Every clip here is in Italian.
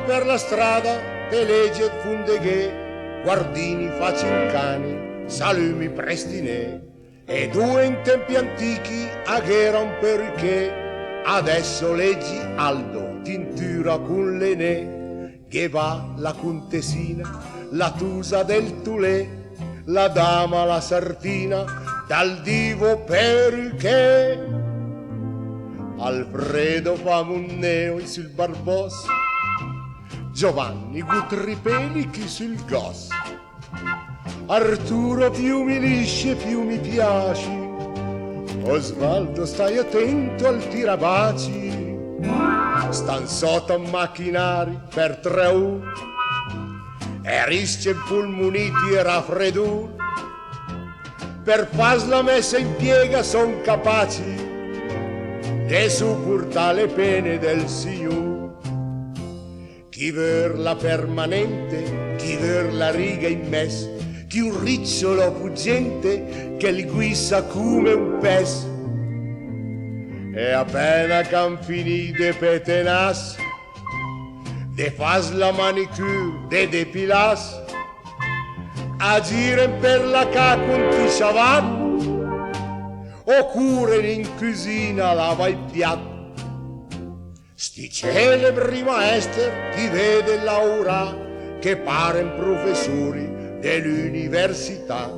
per la strada, te leggi e fundeghe, guardini facin cani, salumi prestinè, e due in tempi antichi aghera un perché, adesso leggi Aldo, tintura con l'enè, che va la contessina, la tusa del Tulè, la dama la sartina, dal divo perché. Alfredo fa un neo sul Barbos, Giovanni Gutripelichi sul Gos, Arturo più mi lisce più mi piaci, Osvaldo stai attento al tirabaci, stan sotto macchinari per 3 ore, e risce pulmoniti e raffreddur, per far la messa in piega son capaci e supporta le pene del Signore. Chi ver la permanente, chi ver la riga in mes, chi un ricciolo fuggente che li guissa come un pes. E appena c'han finì de petenas, de fas la manicure, de depilas, agiren per la caca un tisciavat, oppure in cucina lava il piatto. Sti celebri maestri ti vede Laura che paren professori dell'università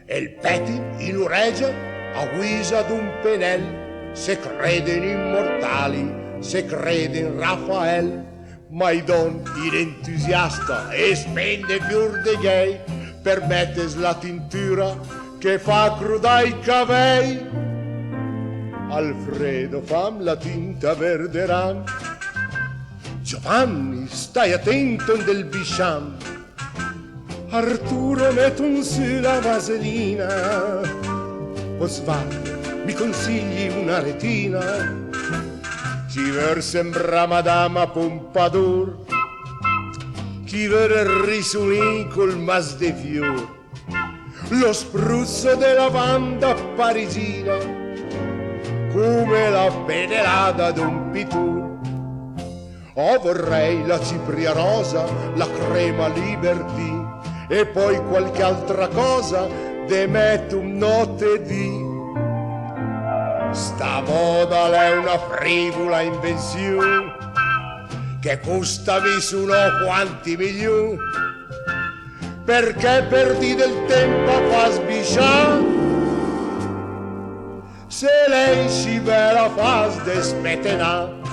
e il petin in uregia a guisa d'un penel, se crede in immortali, se crede in Raffaele, ma i don in entusiasta e spende più de gay per mettere la tintura che fa cruda i cavei. Alfredo fam la tinta verderan, Giovanni stai attento del bisciam, Arturo mettun su la vaselina, Osvaldo mi consigli una retina, chi ver sembra Madama Pompadour, chi ver il risulin col mas de fior, lo spruzzo della lavanda parigina, come la venerata d'un pitur. Oh, vorrei la cipria rosa, la crema Liberty e poi qualche altra cosa de metto un notte di. Sta moda è una frivola invenzione che costavi su no quanti milioni, perché perdi del tempo a fa sbisciare se lei si ve la fa despetenà.